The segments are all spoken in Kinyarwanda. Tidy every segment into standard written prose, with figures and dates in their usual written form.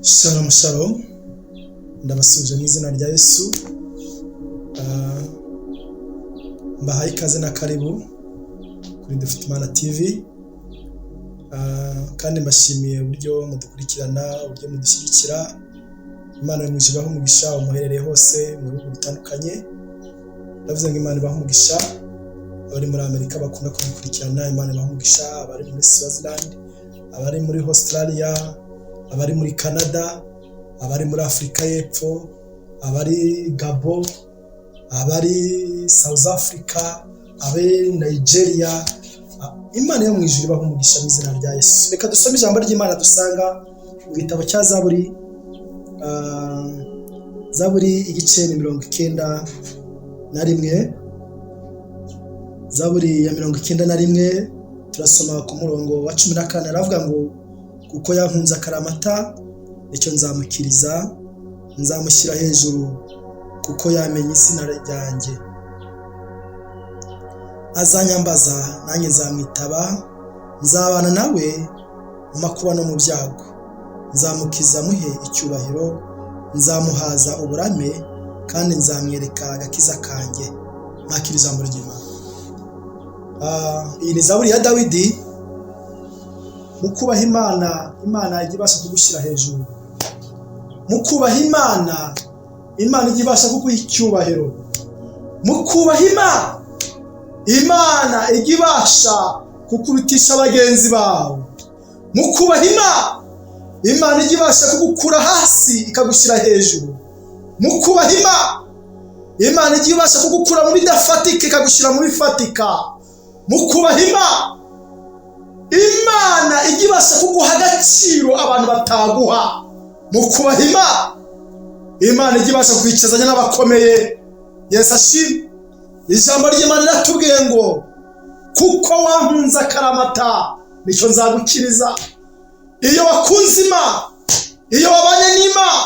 Shalom shalom, ndabasuje mu izina rya Yesu. Mbahaye ikaze na karibu kuri Dufite Imana TV. Kandi mbashimiye uburyo mudukurikirana, uburyo mudushyigikira. Imana imwijibaho umugisha umuherereye hose mu bihugu bitandukanye. Ndavuze ngo Imana ibaho umugisha abari muri Amerika bakunda kudukurikirana, Imana ibaho umugisha abari muri Swaziland, abari muri Australia, abari muri Canada, abari muri Afrika y'Epfo, abari Gabon, abari South Africa, abari Nigeria. Imana yo mwijuru ibaho umugisha mu izina rya Yesu. Reka dusome ijambo ry'Imana dusanga mu gitabo cya Zaburi, Zaburi igice 91. Zaburi ya 91 turasoma ku murongo wa 14. Aravuga ngo kuko yankunze akaramata nicyo nzamukiriza, nzamushyira hejuru kuko yamenye izina ryanjye. Azanyambaza nanjye nzamwitaba, nzabana nawe mu makuba no mu byago, nzamukiza muhe icyubahiro, nzamuhaza uburame kandi nzamwereka agakiza kanjye. Nakira ijambo ry'Imana. Iyi ni Zaburi ya Dawidi. Mu kubaha Imana, Imana ijya ibasha kugushyira hejuru. Mu kubaha Imana, Imana ijya ibasha kuguha icyubahiro. Mu kubaha Imana, Imana ijya ibasha kukurutisha bagenzi bawe. Mu kubaha Imana, Imana ijya ibasha kugukura hasi ikagushyira hejuru. Mu kubaha Imana, Imana ijya ibasha kugukura mu bidafatika ikagushyira mu bifatika. Mu kubaha Imana, Imana ijya ibasha kuguha agaciro abantu bataguha. Mu kubaha Imana, Imana ijya ibasha kwicazanya n'abakomeye. Yesu ashimwe. Ijambo ry'Imana riratubwiye ngo kuko wankunze akaramata nicyo nzagukiriza. Iyo wakunze Imana, iyo wabanye n'Imana,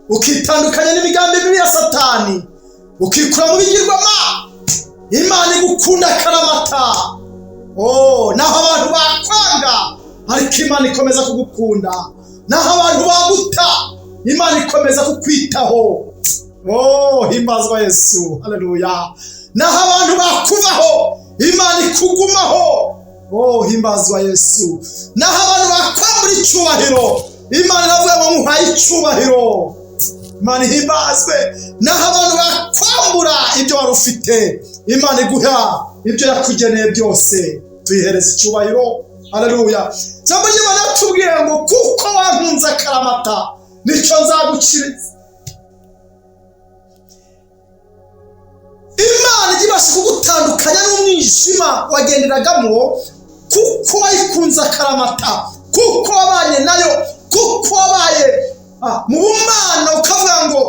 ukitandukanya n'imigambi mibi ya Satani, ukikura mu bigirwamana, Imana igukunda akaramata. Naho abantu bakwanga ariko Imana ikomeza kugukunda. Naho abantu baguta, Imana ikomeza kukwitaho. Himbazwa Yesu. Haleluya. Naho abantu bakuvaho, Imana ikugumaho. Himbazwa Yesu. Naho abantu bakwambura icyubahiro, Imana iravuga ngo muhaye icyubahiro. Imana himbazwe. Naho abantu bakwambura ibyo wari ufite, Imana iguha ibyo yakugeneye byose. Tuyihereze icyubahiro. Haleluya. Jambo ry'Imana ritubwiye ngo kuko wankunze akaramata nicyo nzagukiriza. Imana ijya ibasha kugutandukanya n'umwijima wagenderagamo kuko wayikunze akaramata, kuko wabanye nayo, kuko wabaye mu bumana ukavuga ngo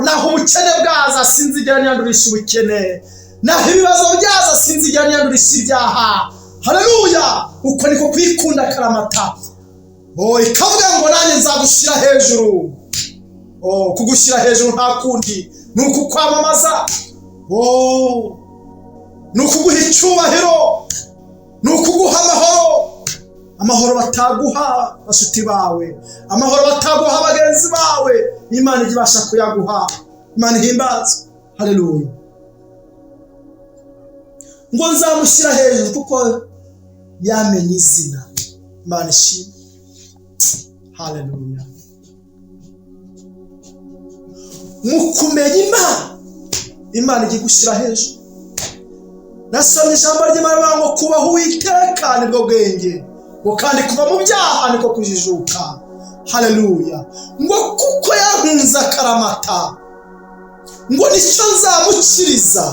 naho ubukene bwaza sinzigera nyandurisha ubukene, naho ibibazo byaza sinzigera nyandurisha ibyaha. Haleluya. Uko niko kwikunda akaramata. Ikavuga ngo nanjye nzagushyira hejuru. Kugushyira hejuru nta kundi ni ukukwamamaza, ni ukuguha icyubahiro, ni ukuguha amahoro. Amahoro bataguha bashuti bawe, amahoro bataguha bagenzi bawe, Imana ijya ibasha kuyaguha. Imana ihimbazwe. Haleluya. Ngo nzamushyira hejuru kuko yamenye izina. Imana ishimwe. Haleluya. Mu kumenya Imana, Imana ijya igushyira hejuru. Nasomye ijambo ry'Imana ngo kubaha Uwiteka nibwo bwenge, ngo kandi kuva mu byaha niko kujijuka. Haleluya. Ngo kuko yankunze akaramata, ngo nicyo nzamukiriza.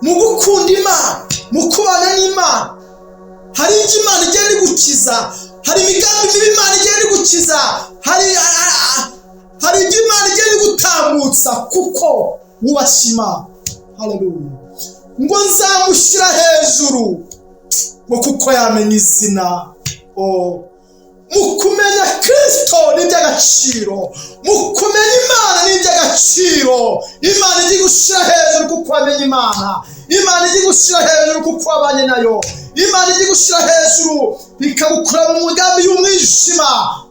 Mu gukunda Imana, mu kubana n'Imana, hari ibyo Imana igenda igukiza, hari imigambi mibi Imana igenda igukiza, hari ibyo Imana igenda igutambutsa kuko wubashye Imana. Haleluya. Ngo nzamushyira hejuru ngo kuko yamenye izina. Mu kumenya Kristo ni iby'agaciro, mu kumenya Imana ni iby'agaciro. Imana ijya igushyira hejuru kuko wamenye Imana, Imana ijya igushyira hejuru kuko wabanye nayo, Imana ijya igushyira hejuru ikagukura mu mugambi y'umwijima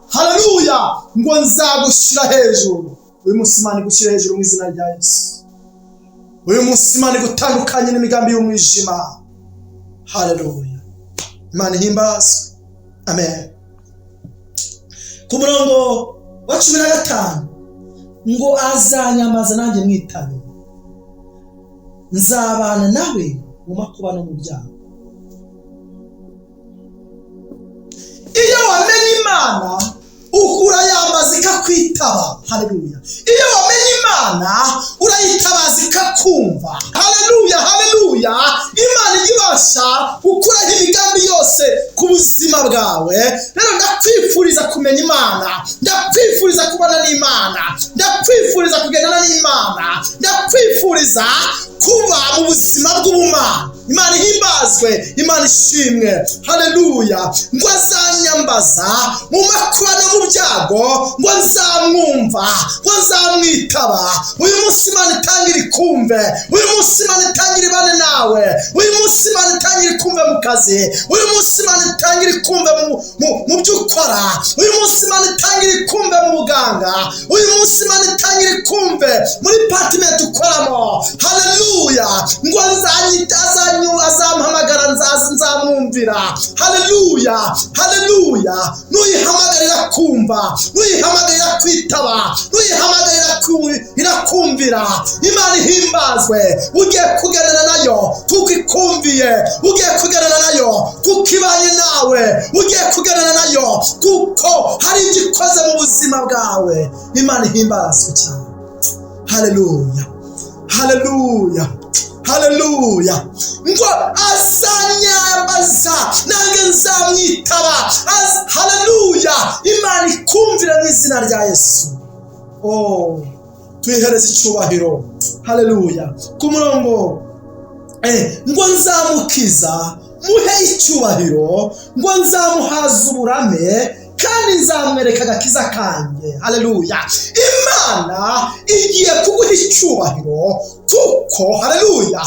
haleluya, ngo nzagushyira hejuru. Uyu munsi Imana igushyira hejuru mu izina rya Yesu. Uyu munsi Imana igutandukanye n'imigambi y'umwijima. Haleluya, Imana ihimbazwe. Amen. Ku murongo wa 15 ngo azanyamaza nanjye mwitabe, nzabana nawe mu makuba no mu byago. Iyo wamenye Imana urayambaza ikakwitaba. Haleluya. Iyo wamenye Imana urayitabaza ikakumva. Haleluya, haleluya. Imana igibasha gukuraho imigambi yose ku buzima bwawe. Rero ndakwifuriza kumenya Imana, ndakwifuriza kubana n'Imana, ndakwifuriza kugendana n'Imana, ndakwifuriza kuba mu buzima bw'ubumana. Imana ihimbazwe, Imana ishimwe. Haleluya. Ngo azanyambaza mu makuba no mu byago, ngo nzamwumva, ngo nzamwitaba. Uyu munsi Imana itangira ikumve, uyu munsi Imana itangira ibane nawe, uyu munsi Imana itangira ikumve mu kazi, uyu munsi Imana itangira ikumve mu byo ukora, uyu munsi Imana itangira ikumve mu buganga, uyu munsi Imana itangira ikumve muri department ukoramo. Haleluya. Ngo azampamagara nzamwumvira. Haleluya, haleluya. Nuyihamagarira kumva, nuyihamagarira kwitaba, nuyihamagarira irakumvira. Imana ihimbazwe. Ugiye kuganana nayo kuko ikumviye, ugiye kuganana nayo kuko ibanye nawe, ugiye kuganana nayo kuko hari igikoze mu buzima bwawe. Imana ihimbazwe cyane. Haleluya, haleluya, haleluya. Ngo azanyambaza nange nzamwitaba. Haleluya. Imana ikumvira mu izina rya Yesu. Tuyihereze icyubahiro. Haleluya. Ku murongo ngo nzamukiza muhe icyubahiro, ngo nzamuhaza uburame kandi nzamwereka agakiza kanjye. Haleluya. Imana igiye kuguha icyubahiro kuko haleluya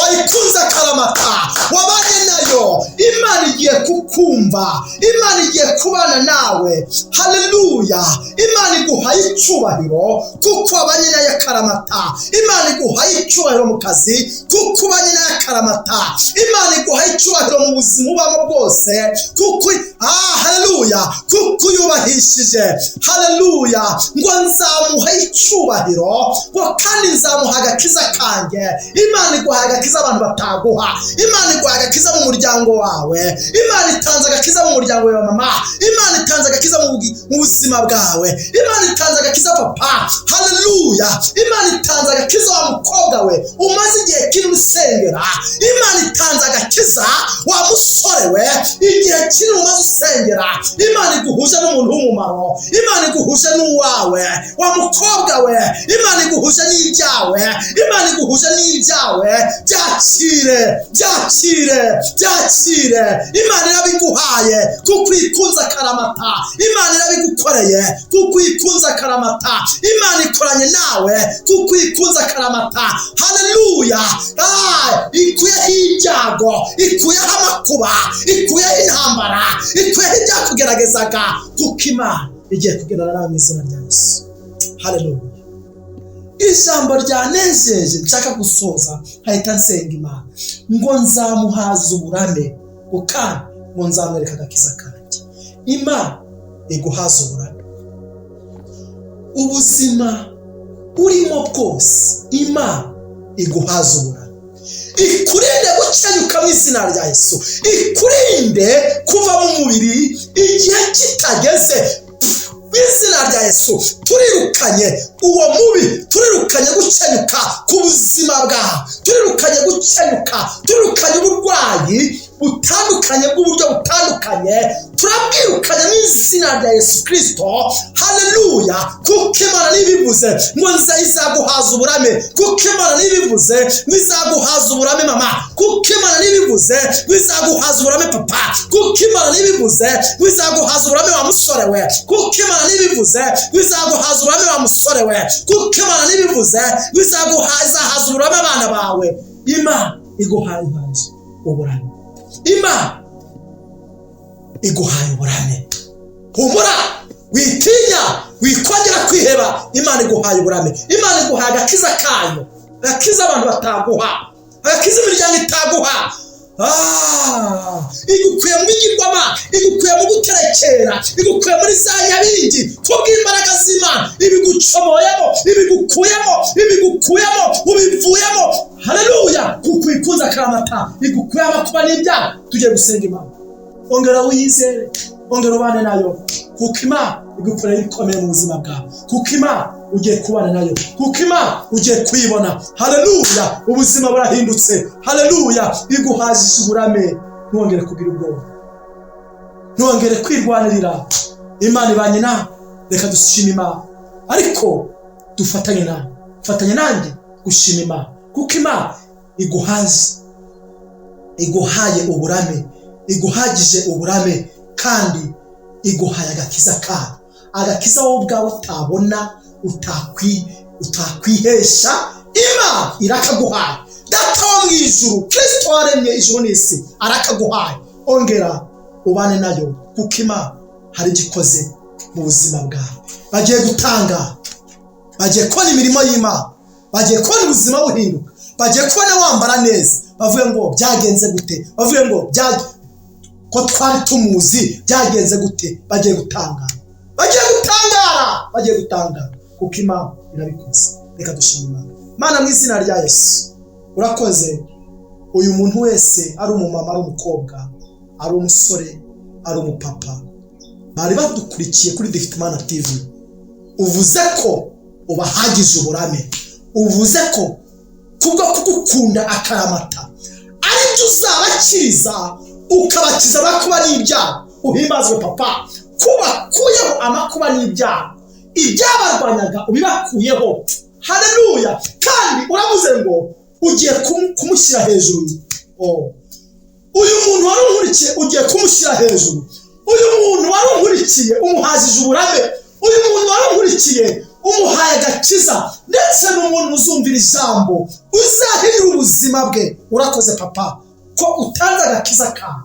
wayikunze akaramata, wabanye nayo. Imana igiye kukumva, Imana igiye kubana nawe. Haleluya. Imana iguha icyubahiro kuko wabanye nayo akaramata. Imana iguha icyubahiro mu kazi kuko ubanye nayo akaramata. Imana iguha icyubahiro mu buzima ubamo bwose kuko haleluya, kuko yubahishije. Haleluya. Ngo nzamuha icyubahiro, ngo kandi nzamuha agakiza kanjye. Imana iguha agakiza abantu bataguha. Imana iguha agakiza mu muryango wawe. Imana itanze agakiza mu muryango wa mama. Imana itanze agakiza mu buzima bwawe. Imana itanze agakiza papa. Haleluya. Imana itanze agakiza wa mukobwa we umaze igihe kinini usengera. Imana itanze agakiza wa musore we igihe kinini umaze usengera. Imana iguhuje n'umuntu w'umumaro. Imana iguhuje n'uwawe wa mukobwa we. Imana iguhuje n'ibyawe. Imana iguhuje n'ibyawe. Byakire, byakire, byakire. Imana irabiguhaye kuko ikunze akaramata. Imana irabigukoreye kuko ikunze akaramata. Imana ikoranye nawe kuko ikunze akaramata. Haleluya. Ikuyeho ibyago, ikuyeho amakuba, ikuyeho intambara, ikuyeho ibyakugeragezaga kuko Imana igiye kugendana nawe mu izina rya Yesu. Haleluya. Ijambo ryanejeje nshaka gusoza hahita nsenga Imana ngo nzamuhaza uburame, ngo kandi ngo nzamwereka agakiza kanjye. Imana iguhaza uburame. Ubuzima urimo bwose Imana iguhaza uburame. Ikurinde gukenyuka mu izina rya Yesu. Ikurinde kuva mu mubiri igihe kitageze. Izina rya Yesu turirukanye uwo mubi, turirukanye gukenyuka ku buzima bwawe, turirukanye gukenyuka, turirukanye uburwayi butandukanye bw'uburyo butandukanye, turabwirukanye mu izina rya Yesu Kristo. Haleluya. Kuko Imana nibivuze ngo izaguhaza uburame, kuko Imana nibivuze ngo izaguhaza uburame mama, kuko Imana nibivuze ngo izaguhaza uburame papa, kuko Imana nibivuze ngo izaguhaza uburame wa musore we, kuko Imana nibivuze ngo izaguhaza uburame wa musore we, kuko Imana nibivuze ngo izaguhaza uburame abana bawe. Imana iguhaye uburame. Imana iguhaye uburame. humura, witinya, wikongera kwiheba. Imana iguhaye uburame, Imana iguhaye agakiza kayo, agakiza abantu bataguha, agakiza imiryango itaguha. Igukuye mu bigirwama, igukuye mu guterekera, igukuye muri za nyabingi kubw'imbaraga z'Imana, ibigucomoyemo, ibigukuyemo, ubivuyemo. Haleluya! Kuko ikunza karamata, igukuye amakuba n'ibyaha. Tugiye gusenga Imana. Ongera wiyizere, ongera ubane nayo, kuko Imana igukorera ibikomeye mu buzima bwawe, kuko Imana ugiye kubana nayo, kuko Imana ugiye kuyibona. Haleluya! Ubuzima burahindutse. Haleluya! Iguhajije uburame. Ntiwongere kugira ubwoba, ntiwongere kwirwanirira. Imana ibanye nawe. Reka dushime Imana, ariko dufatanye nawe, dufatanye nanjye gushima Imana, kuko Imana iguhaye uburame, iguhagije uburame, kandi iguhaye agakiza kayo, agakiza wowe ubwawe utabona, utakwihesha. Imana irakaguhaye. Data wo mu ijuru, Kristo waremye ijuru n'isi, arakaguhaye. Ongera ubane nayo, kuko Imana hari igikoze mu buzima bwawe. Bagiye gutanga, bagiye kubona imirimo y'Imana, bagiye kubona ubuzima buhinduka, bagiye kubona wambara neza. Bavuye ngo byagenze gute? Bavuye ngo ko twari tumuzi, byagenze gute? Bagiye gutangara, bagiye gutangara, kuko Imana irabikoze. Reka dushime Imana. Mana, mu izina rya Yesu, urakoze. Uyu muntu wese, ari umumama, ari umukobwa, ari umusore, ari umupapa, bari badukurikiye kuri Dufite Imana TV, uvuze ko ubahagije uburame, uvuze ko kubwo kugukunda akaramata ari byo uzabakiriza, ukabakiza amakuba n'ibyaha. Uhimbazwe Papa, kubakuyeho amakuba n'ibyaha, ibyabarwanyaga ubibakuyeho. Haleluya! Kandi uravuze ngo ugiye kumushyira hejuru. Uyu muntu wari unkurikiye ugiye kumushyira hejuru. Uyu muntu wari unkurikiye umuhajije uburame. Uyu muntu wari unkurikiye umuhaye agakiza, ndetse n'umuntu uzumvira ijambo uzahirira ubuzima bwe. Urakoze Papa, ko utanze agakiza kawe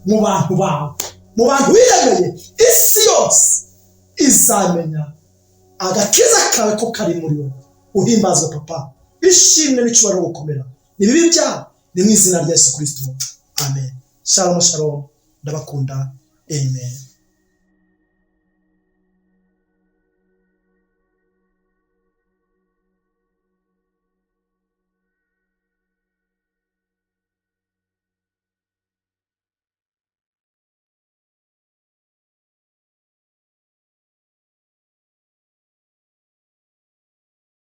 mu bantu bawe, mu bantu wiyemeye. Isi yose izamenya agakiza kawe ko kari muri wowe. Uhimbazwe Papa, ishimwe n'icyubahiro gukomera nibibi byawe, ni mu izina rya Yesu Kristo. Amen. Shalom, shalom. Ndabakunda. Amen.